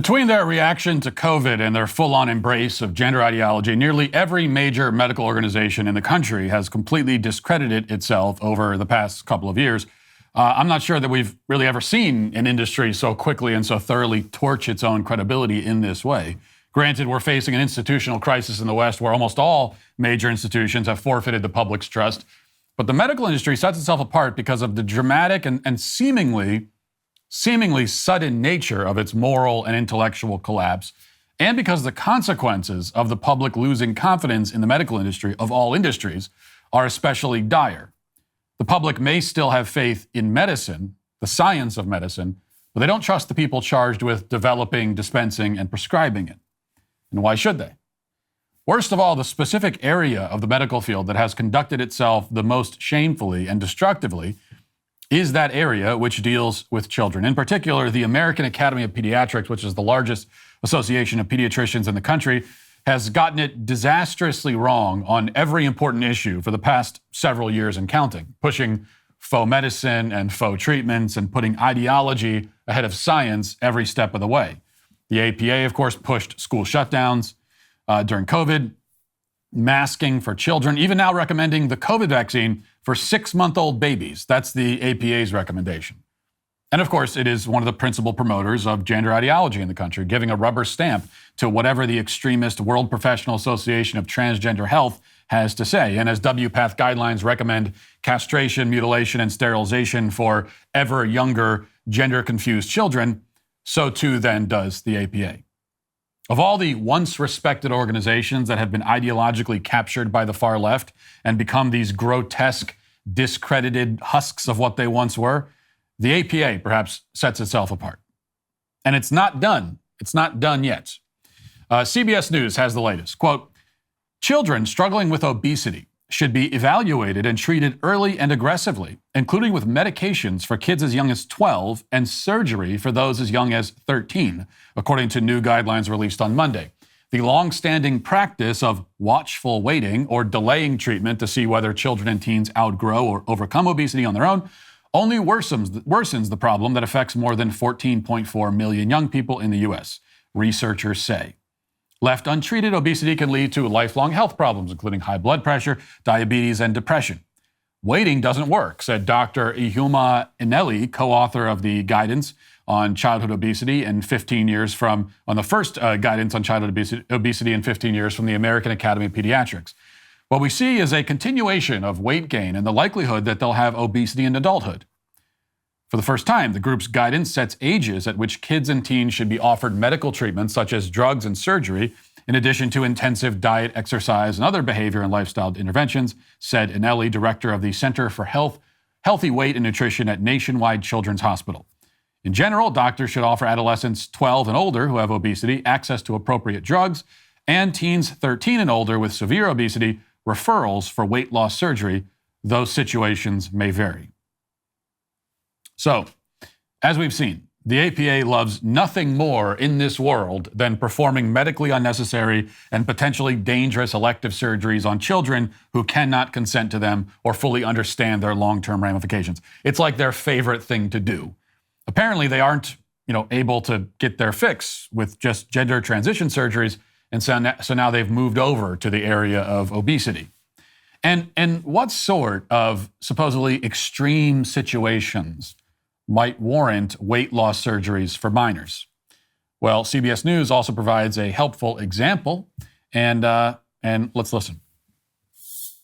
Between their reaction to COVID and their full-on embrace of gender ideology, nearly every major medical organization in the country has completely discredited itself over the past couple of years. I'm not sure that we've really ever seen an industry so quickly and so thoroughly torch its own credibility in this way. Granted, we're facing an institutional crisis in the West where almost all major institutions have forfeited the public's trust. But the medical industry sets itself apart because of the dramatic and seemingly sudden nature of its moral and intellectual collapse, and because the consequences of the public losing confidence in the medical industry, of all industries, are especially dire. The public may still have faith in medicine, the science of medicine, but they don't trust the people charged with developing, dispensing, and prescribing it. And why should they? Worst of all, the specific area of the medical field that has conducted itself the most shamefully and destructively is that area which deals with children. In particular, the American Academy of Pediatrics, which is the largest association of pediatricians in the country, has gotten it disastrously wrong on every important issue for the past several years and counting, pushing faux medicine and faux treatments and putting ideology ahead of science every step of the way. The APA, of course, pushed school shutdowns during COVID, masking for children, even now recommending the COVID vaccine for 6-month-old babies. That's the APA's recommendation. And of course, it is one of the principal promoters of gender ideology in the country, giving a rubber stamp to whatever the extremist World Professional Association of Transgender Health has to say. And as WPATH guidelines recommend castration, mutilation, and sterilization for ever younger gender-confused children, so too then does the APA. Of all the once respected organizations that have been ideologically captured by the far left and become these grotesque, discredited husks of what they once were, the APA perhaps sets itself apart. And it's not done. It's not done yet. CBS News has the latest. Quote, children struggling with obesity should be evaluated and treated early and aggressively, including with medications for kids as young as 12 and surgery for those as young as 13, according to new guidelines released on Monday. The long-standing practice of watchful waiting or delaying treatment to see whether children and teens outgrow or overcome obesity on their own only worsens the problem that affects more than 14.4 million young people in the U.S., researchers say. Left untreated, obesity can lead to lifelong health problems, including high blood pressure, diabetes, and depression. Waiting doesn't work, said Dr. Ihuma Ineli, co-author of the guidance on childhood obesity in 15 years on the first guidance on childhood obesity in 15 years from the American Academy of Pediatrics. What we see is a continuation of weight gain and the likelihood that they'll have obesity in adulthood. For the first time, the group's guidance sets ages at which kids and teens should be offered medical treatments such as drugs and surgery, in addition to intensive diet, exercise, and other behavior and lifestyle interventions, said Ineli, director of the Center for Healthy Weight and Nutrition at Nationwide Children's Hospital. In general, doctors should offer adolescents 12 and older who have obesity access to appropriate drugs, and teens 13 and older with severe obesity referrals for weight loss surgery. Those situations may vary. So, as we've seen, the APA loves nothing more in this world than performing medically unnecessary and potentially dangerous elective surgeries on children who cannot consent to them or fully understand their long-term ramifications. It's like their favorite thing to do. Apparently, they aren't, able to get their fix with just gender transition surgeries, and so now they've moved over to the area of obesity. And what sort of supposedly extreme situations might warrant weight loss surgeries for minors? Well, CBS News also provides a helpful example, and let's listen.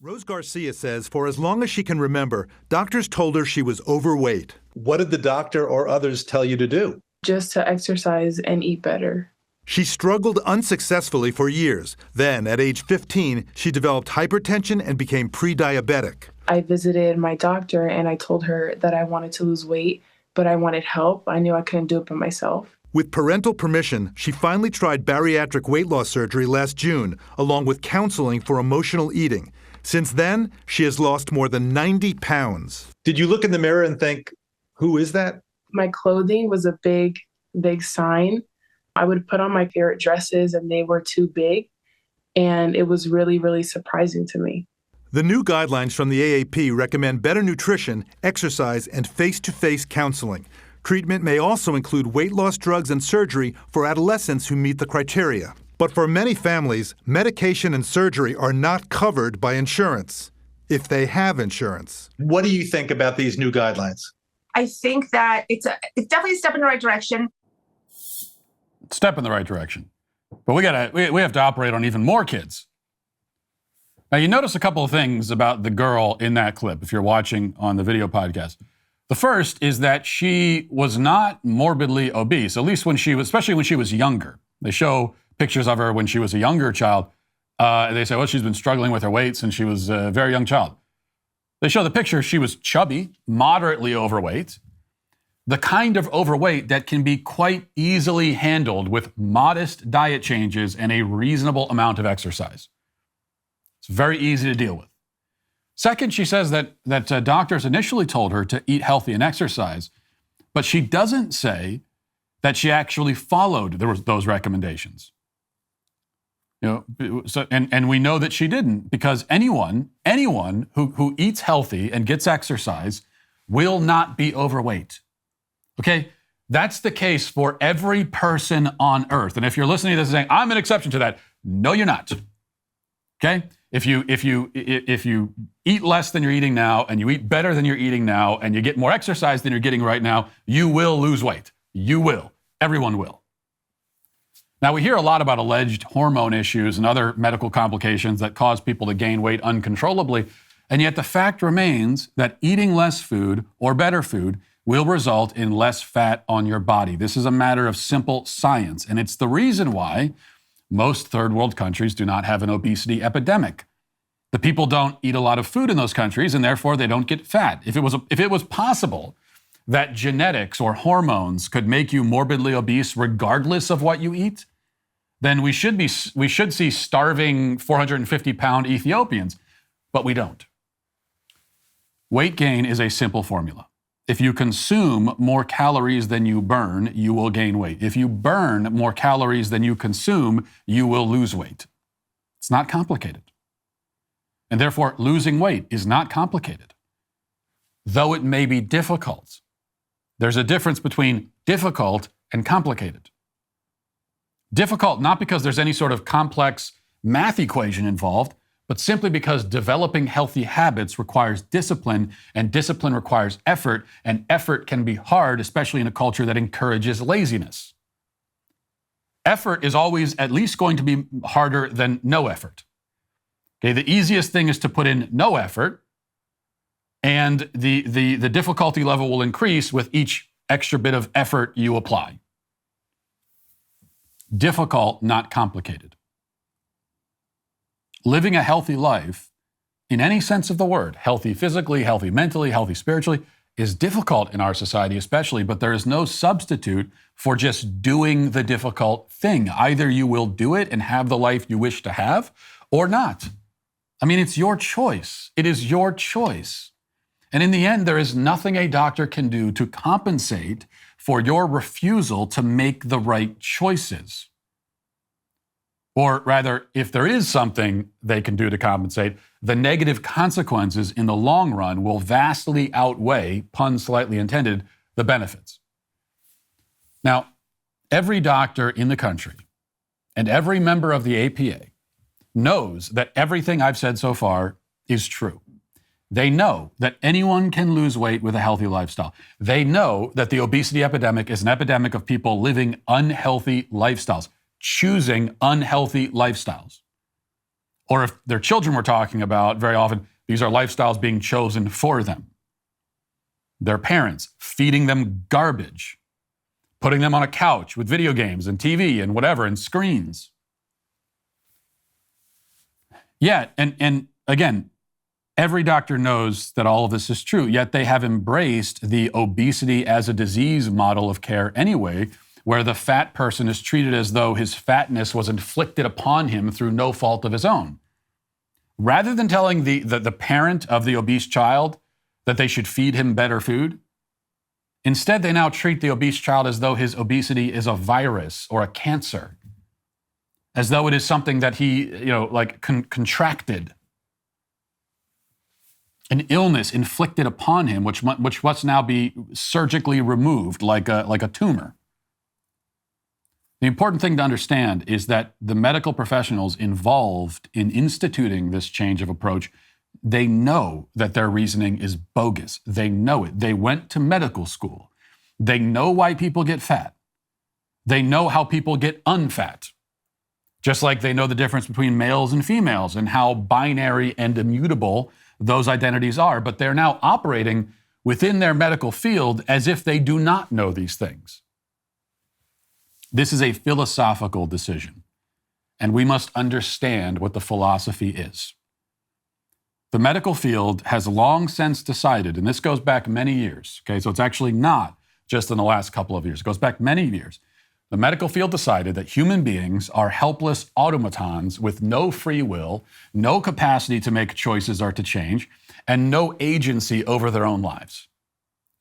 Rose Garcia says for as long as she can remember, doctors told her she was overweight. What did the doctor or others tell you to do? Just to exercise and eat better. She struggled unsuccessfully for years. Then, at age 15, she developed hypertension and became pre-diabetic. I visited my doctor and I told her that I wanted to lose weight, but I wanted help. I knew I couldn't do it by myself. With parental permission, she finally tried bariatric weight loss surgery last June, along with counseling for emotional eating. Since then, she has lost more than 90 pounds. Did you look in the mirror and think, who is that? My clothing was a big, big sign. I would put on my favorite dresses and they were too big. And it was really, really surprising to me. The new guidelines from the AAP recommend better nutrition, exercise, and face-to-face counseling. Treatment may also include weight loss drugs and surgery for adolescents who meet the criteria. But for many families, medication and surgery are not covered by insurance, if they have insurance. What do you think about these new guidelines? I think that it's definitely a step in the right direction. Step in the right direction. But we have to operate on even more kids. Now, you notice a couple of things about the girl in that clip, if you're watching on the video podcast. The first is that she was not morbidly obese, at least especially when she was younger. They show pictures of her when she was a younger child. They say, well, she's been struggling with her weight since she was a very young child. They show the picture. She was chubby, moderately overweight, the kind of overweight that can be quite easily handled with modest diet changes and a reasonable amount of exercise. It's very easy to deal with. Second, she says that doctors initially told her to eat healthy and exercise, but she doesn't say that she actually followed those recommendations. And we know that she didn't, because anyone who eats healthy and gets exercise will not be overweight. Okay? That's the case for every person on earth. And if you're listening to this and saying, I'm an exception to that, no, you're not. Okay? If you eat less than you're eating now, and you eat better than you're eating now, and you get more exercise than you're getting right now, you will lose weight. You will. Everyone will. Now, we hear a lot about alleged hormone issues and other medical complications that cause people to gain weight uncontrollably, and yet the fact remains that eating less food or better food will result in less fat on your body. This is a matter of simple science, and it's the reason why most third world countries do not have an obesity epidemic. The people don't eat a lot of food in those countries, and therefore they don't get fat. If it was possible that genetics or hormones could make you morbidly obese regardless of what you eat, then we should see starving 450-pound Ethiopians, but we don't. Weight gain is a simple formula. If you consume more calories than you burn, you will gain weight. If you burn more calories than you consume, you will lose weight. It's not complicated. And therefore, losing weight is not complicated, though it may be difficult. There's a difference between difficult and complicated. Difficult not because there's any sort of complex math equation involved, but simply because developing healthy habits requires discipline, and discipline requires effort, and effort can be hard, especially in a culture that encourages laziness. Effort is always at least going to be harder than no effort. Okay, the easiest thing is to put in no effort, and the difficulty level will increase with each extra bit of effort you apply. Difficult, not complicated. Living a healthy life, in any sense of the word, healthy physically, healthy mentally, healthy spiritually, is difficult in our society especially, but there is no substitute for just doing the difficult thing. Either you will do it and have the life you wish to have, or not. I mean, it's your choice. It is your choice. And in the end, there is nothing a doctor can do to compensate for your refusal to make the right choices. Or rather, if there is something they can do to compensate, the negative consequences in the long run will vastly outweigh, pun slightly intended, the benefits. Now, every doctor in the country and every member of the APA knows that everything I've said so far is true. They know that anyone can lose weight with a healthy lifestyle. They know that the obesity epidemic is an epidemic of people living unhealthy lifestyles, choosing unhealthy lifestyles. Or if their children we're talking about, very often, these are lifestyles being chosen for them. Their parents feeding them garbage, putting them on a couch with video games and TV and whatever, and screens. Yeah, and again, every doctor knows that all of this is true, yet they have embraced the obesity as a disease model of care anyway, where the fat person is treated as though his fatness was inflicted upon him through no fault of his own. Rather than telling the parent of the obese child that they should feed him better food, instead they now treat the obese child as though his obesity is a virus or a cancer, as though it is something that he, contracted. an illness inflicted upon him, which must now be surgically removed like a tumor. The important thing to understand is that the medical professionals involved in instituting this change of approach, they know that their reasoning is bogus. They know it. They went to medical school. They know why people get fat. They know how people get unfat. Just like they know the difference between males and females and how binary and immutable those identities are. But they're now operating within their medical field as if they do not know these things. This is a philosophical decision, and we must understand what the philosophy is. The medical field has long since decided, and this goes back many years, okay, so it's actually not just in the last couple of years, it goes back many years. The medical field decided that human beings are helpless automatons with no free will, no capacity to make choices or to change, and no agency over their own lives.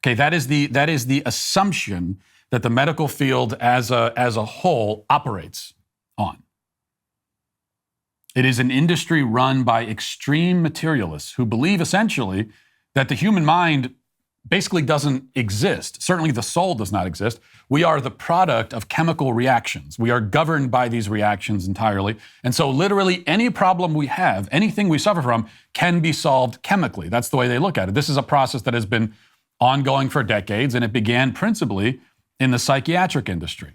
Okay, that is the assumption that the medical field as a whole operates on. It is an industry run by extreme materialists who believe essentially that the human mind basically doesn't exist. Certainly the soul does not exist. We are the product of chemical reactions. We are governed by these reactions entirely. And so literally any problem we have, anything we suffer from, can be solved chemically. That's the way they look at it. This is a process that has been ongoing for decades, and it began principally in the psychiatric industry,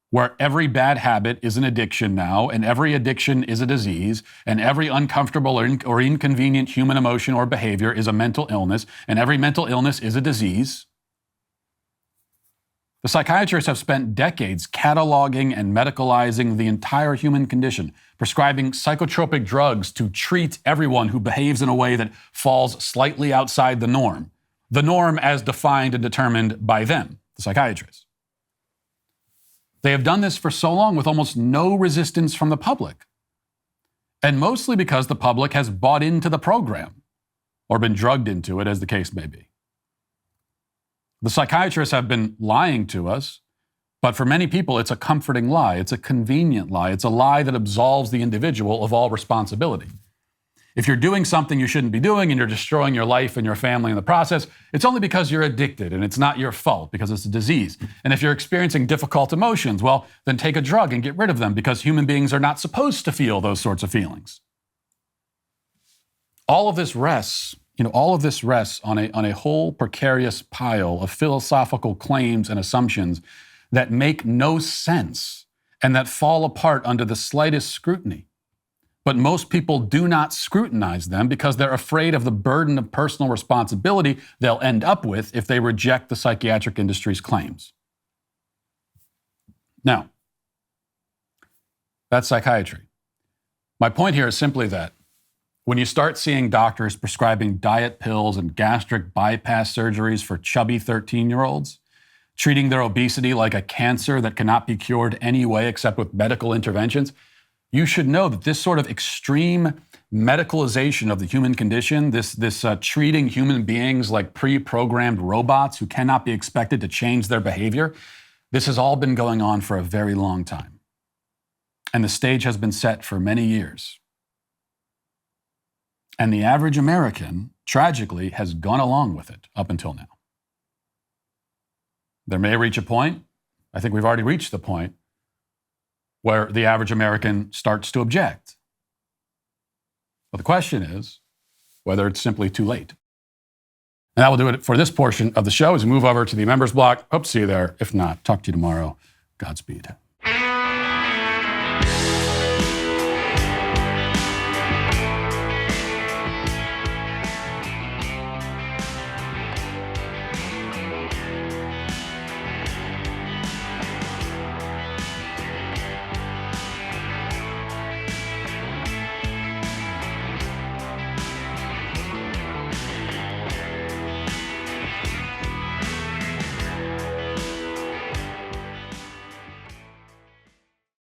where every bad habit is an addiction now, and every addiction is a disease, and every uncomfortable or inconvenient human emotion or behavior is a mental illness, and every mental illness is a disease. The psychiatrists have spent decades cataloging and medicalizing the entire human condition, prescribing psychotropic drugs to treat everyone who behaves in a way that falls slightly outside the norm as defined and determined by them, the psychiatrists. They have done this for so long with almost no resistance from the public, and mostly because the public has bought into the program or been drugged into it, as the case may be. The psychiatrists have been lying to us, but for many people, it's a comforting lie. It's a convenient lie. It's a lie that absolves the individual of all responsibility. If you're doing something you shouldn't be doing and you're destroying your life and your family in the process, it's only because you're addicted and it's not your fault because it's a disease. And if you're experiencing difficult emotions, well, then take a drug and get rid of them because human beings are not supposed to feel those sorts of feelings. All of this rests on a whole precarious pile of philosophical claims and assumptions that make no sense and that fall apart under the slightest scrutiny. But most people do not scrutinize them because they're afraid of the burden of personal responsibility they'll end up with if they reject the psychiatric industry's claims. Now, that's psychiatry. My point here is simply that when you start seeing doctors prescribing diet pills and gastric bypass surgeries for chubby 13-year-olds, treating their obesity like a cancer that cannot be cured any way except with medical interventions, you should know that this sort of extreme medicalization of the human condition, this treating human beings like pre-programmed robots who cannot be expected to change their behavior, this has all been going on for a very long time. And the stage has been set for many years. And the average American, tragically, has gone along with it up until now. There may reach a point, I think we've already reached the point, where the average American starts to object. But the question is whether it's simply too late. And that will do it for this portion of the show as we move over to the members block. Hope to see you there. If not, talk to you tomorrow. Godspeed.